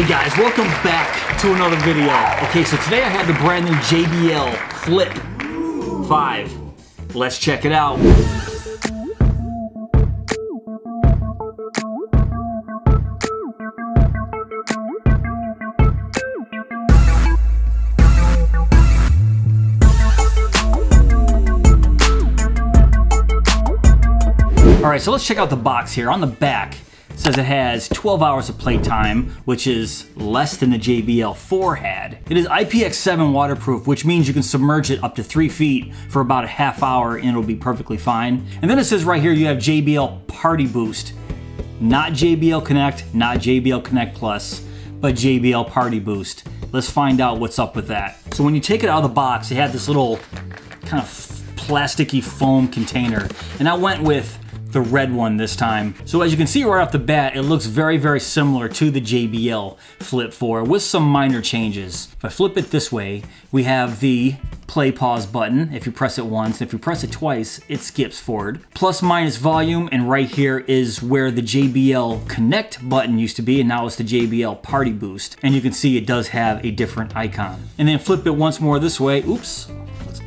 Hey guys, welcome back to another video. Okay, so today I have the brand new JBL Flip 5. Let's check it out. Alright, so let's check out the box here. On the back, it says it has 12 hours of playtime, which is less than the JBL 4 had. It is IPX7 waterproof, which means you can submerge it up to 3 feet for about a half hour and it'll be perfectly fine. And then it says right here you have JBL Party Boost. Not JBL Connect, not JBL Connect Plus, but JBL Party Boost. Let's find out what's up with that. So when you take it out of the box, it had this little kind of plasticky foam container, and I went with the red one this time. So as you can see right off the bat, it looks very, very similar to the JBL Flip 4 with some minor changes. If I flip it this way, we have the play pause button. If you press it once, if you press it twice, it skips forward. Plus minus volume, and right here is where the JBL Connect button used to be, and now it's the JBL Party Boost. And you can see it does have a different icon. And then flip it once more this way. Oops.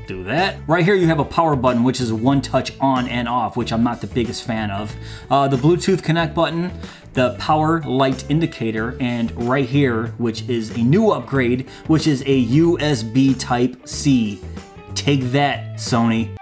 Do that. Right here you have a power button, which is a one-touch on and off, which I'm not the biggest fan of. The Bluetooth Connect button, the power light indicator, and right here, which is a new upgrade, which is a USB Type-C. Take that, Sony.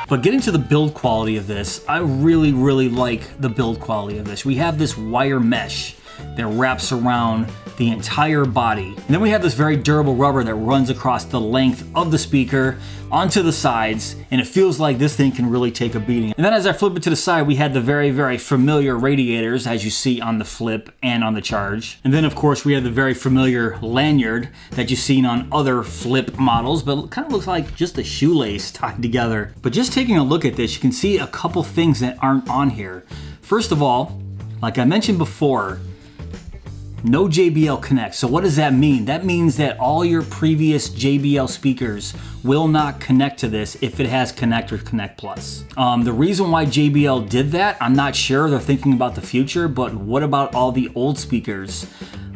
But getting to the build quality of this, I really, really like the build quality of this. We have this wire mesh that wraps around the entire body. And then we have this very durable rubber that runs across the length of the speaker onto the sides, and it feels like this thing can really take a beating. And then as I flip it to the side, we had the very, very familiar radiators, as you see on the Flip and on the Charge. And then of course we have the very familiar lanyard that you've seen on other Flip models, but it kind of looks like just a shoelace tied together. But just taking a look at this, you can see a couple things that aren't on here. First of all, like I mentioned before, no JBL Connect. So what does that mean? That means that all your previous JBL speakers will not connect to this if it has Connect or Connect Plus. The reason why JBL did that, I'm not sure. They're thinking about the future, but what about all the old speakers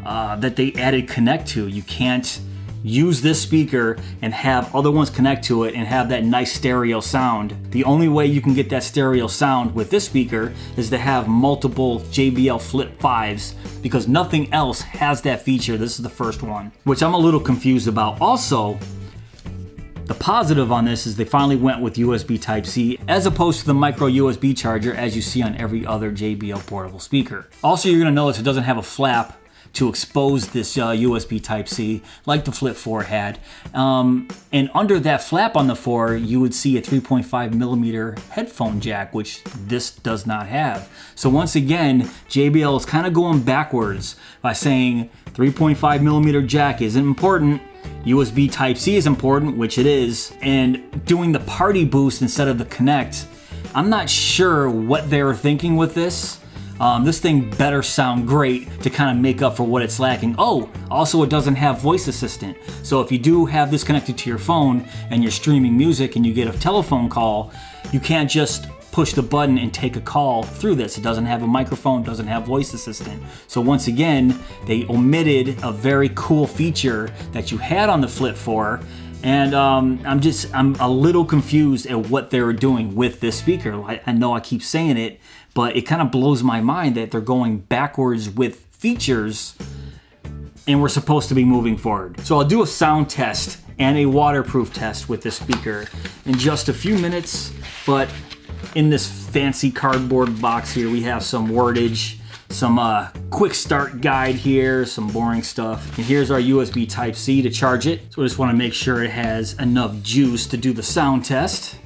that they added Connect to? You can't use this speaker and have other ones connect to it and have that nice stereo sound. The only way you can get that stereo sound with this speaker is to have multiple JBL Flip 5s, because nothing else has that feature. This is the first one, which I'm a little confused about. Also, the positive on this is they finally went with USB Type-C as opposed to the micro USB charger as you see on every other JBL portable speaker. Also, you're gonna notice it doesn't have a flap to expose this USB Type-C like the Flip 4 had. And under that flap on the 4, you would see a 3.5mm headphone jack, which this does not have. So once again, JBL is kind of going backwards by saying 3.5mm jack isn't important, USB Type-C is important, which it is, and doing the Party Boost instead of the Connect. I'm not sure what they were thinking with this. This thing better sound great to kind of make up for what it's lacking. Oh, also it doesn't have voice assistant. So if you do have this connected to your phone and you're streaming music and you get a telephone call, you can't just push the button and take a call through this. It doesn't have a microphone, doesn't have voice assistant. So once again, they omitted a very cool feature that you had on the Flip 4. And I'm a little confused at what they were doing with this speaker. I know I keep saying it, but it kind of blows my mind that they're going backwards with features and we're supposed to be moving forward. So I'll do a sound test and a waterproof test with this speaker in just a few minutes, but in this fancy cardboard box here, we have some wordage, some quick start guide here, some boring stuff. And here's our USB Type-C to charge it. So I just want to make sure it has enough juice to do the sound test.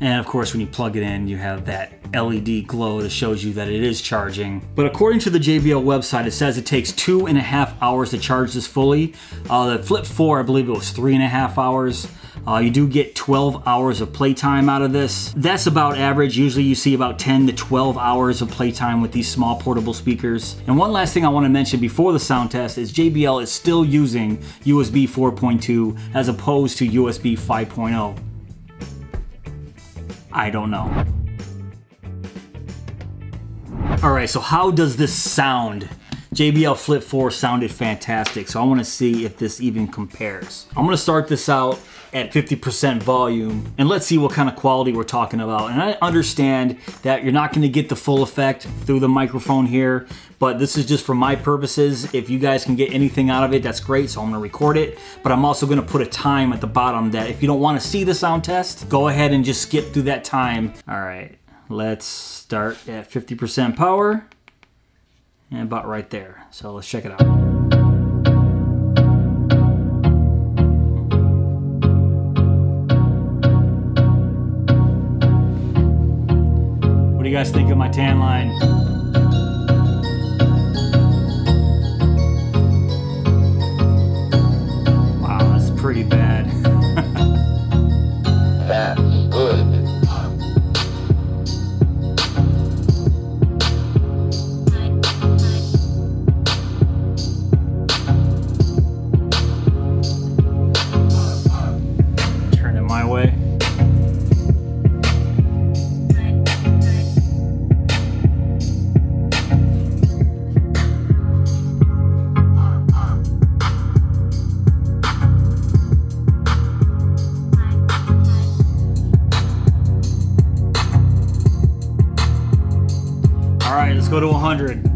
And of course, when you plug it in, you have that LED glow that shows you that it is charging. But according to the JBL website, it says it takes 2.5 hours to charge this fully. The Flip 4, I believe it was 3.5 hours. You do get 12 hours of playtime out of this. That's about average. Usually you see about 10 to 12 hours of playtime with these small portable speakers. And one last thing I want to mention before the sound test is JBL is still using USB 4.2 as opposed to USB 5.0. I don't know. All right, so how does this sound JBL Flip 4 sounded fantastic, so I want to see if this even compares. I'm going to start this out at 50% volume, and let's see what kind of quality we're talking about. And I understand that you're not going to get the full effect through the microphone here, but this is just for my purposes. If you guys can get anything out of it, that's great, so I'm going to record it. But I'm also going to put a time at the bottom that if you don't want to see the sound test, go ahead and just skip through that time. All right, let's start at 50% power, and about right there. So let's check it out. What do you guys think of my tan line? Wow, that's pretty bad. That's good. Turn it my way. All right, let's go to 100.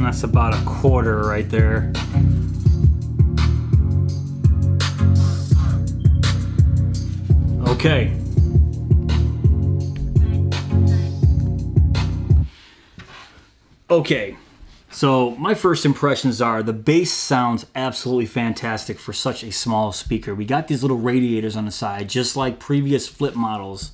That's about a quarter right there. Okay. Okay. So my first impressions are the bass sounds absolutely fantastic for such a small speaker. We got these little radiators on the side, just like previous Flip models.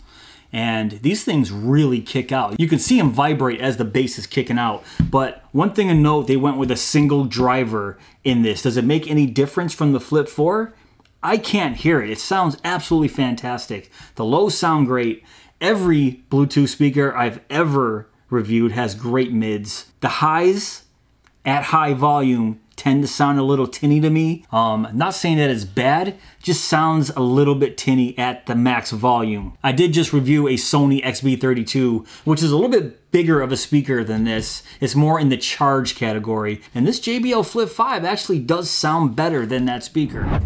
And these things really kick out. You can see them vibrate as the bass is kicking out. But one thing to note, they went with a single driver in this. Does it make any difference from the Flip 4? I can't hear it. It sounds absolutely fantastic. The lows sound great. Every Bluetooth speaker I've ever reviewed has great mids. The highs at high volume tend to sound a little tinny to me. Not saying that it's bad, just sounds a little bit tinny at the max volume. I did just review a Sony XB32, which is a little bit bigger of a speaker than this. It's more in the charge category. And this JBL Flip 5 actually does sound better than that speaker.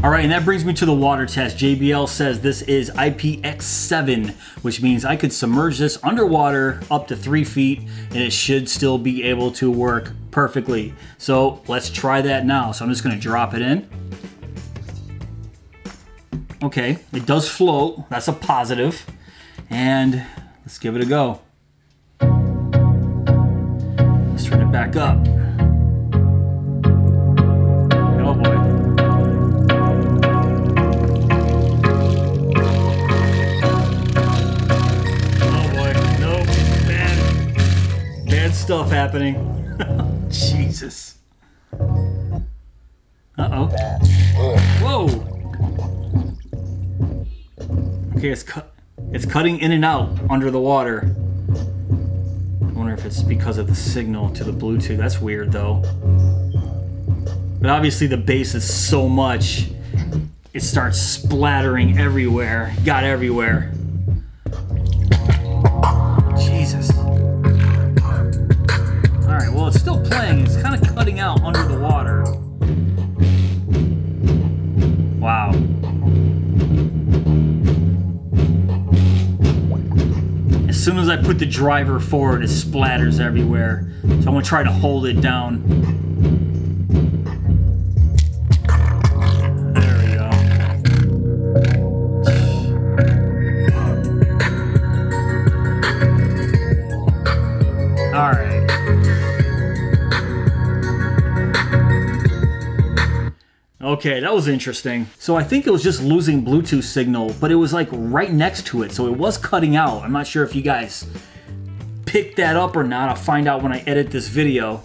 All right, and that brings me to the water test. JBL says this is IPX7, which means I could submerge this underwater up to 3 feet and it should still be able to work perfectly. So let's try that now. So I'm just gonna drop it in. Okay, it does float, that's a positive. And let's give it a go. Let's turn it back up. Oh boy. Stuff happening. Jesus. Uh-oh. Whoa. Okay, it's cutting in and out under the water. I wonder if it's because of the signal to the Bluetooth. That's weird though. But obviously the bass is so much, it starts splattering everywhere. Got everywhere. Jesus. Alright, well it's still playing. It's kind of cutting out under the water. Wow. as I put the driver forward, it splatters everywhere. So I'm gonna try to hold it down. There we go. All right. Okay, that was interesting. So I think it was just losing Bluetooth signal, but it was like right next to it, so it was cutting out. I'm not sure if you guys picked that up or not. I'll find out when I edit this video.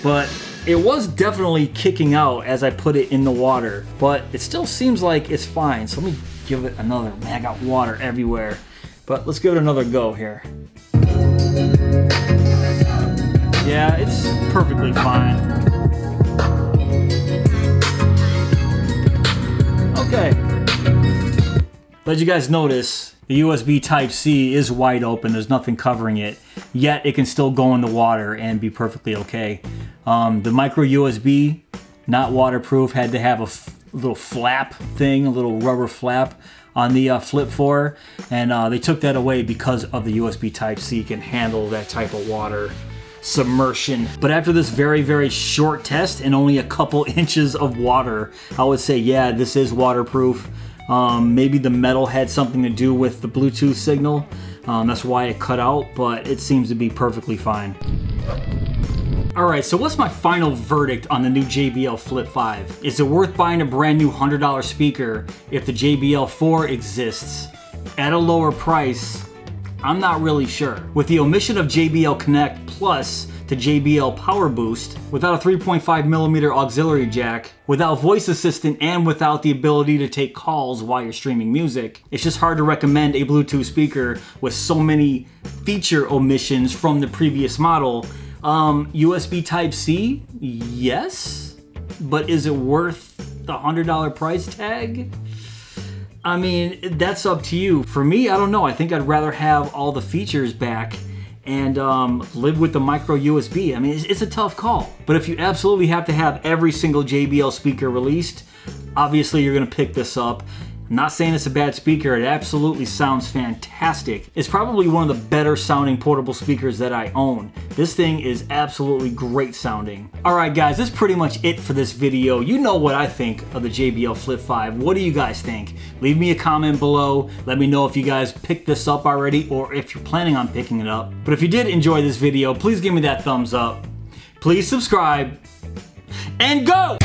But it was definitely kicking out as I put it in the water, but it still seems like it's fine. So let me give it another, man, I got water everywhere. But let's give it another go here. Yeah, it's perfectly fine. Okay. But you guys notice, the USB Type-C is wide open. There's nothing covering it. Yet it can still go in the water and be perfectly okay. The micro USB, not waterproof, had to have a little flap thing, a little rubber flap on the Flip 4. And they took that away because of the USB Type-C can handle that type of water submersion. But after this very, very short test and only a couple inches of water, I would say, yeah, this is waterproof. Maybe the metal had something to do with the Bluetooth signal. That's why it cut out, but it seems to be perfectly fine. Alright, so what's my final verdict on the new JBL Flip 5? Is it worth buying a brand new $100 speaker if the JBL 4 exists at a lower price? I'm not really sure. With the omission of JBL Connect Plus to JBL Power Boost, without a 3.5mm auxiliary jack, without voice assistant, and without the ability to take calls while you're streaming music, it's just hard to recommend a Bluetooth speaker with so many feature omissions from the previous model. USB Type-C, yes, but is it worth the $100 price tag? I mean, that's up to you. For me, I don't know. I think I'd rather have all the features back and live with the micro USB. I mean, it's a tough call. But if you absolutely have to have every single JBL speaker released, obviously you're gonna pick this up. I'm not saying it's a bad speaker, it absolutely sounds fantastic. It's probably one of the better sounding portable speakers that I own. This thing is absolutely great sounding. Alright guys, that's pretty much it for this video. You know what I think of the JBL Flip 5. What do you guys think? Leave me a comment below. Let me know if you guys picked this up already or if you're planning on picking it up. But if you did enjoy this video, please give me that thumbs up. Please subscribe and go!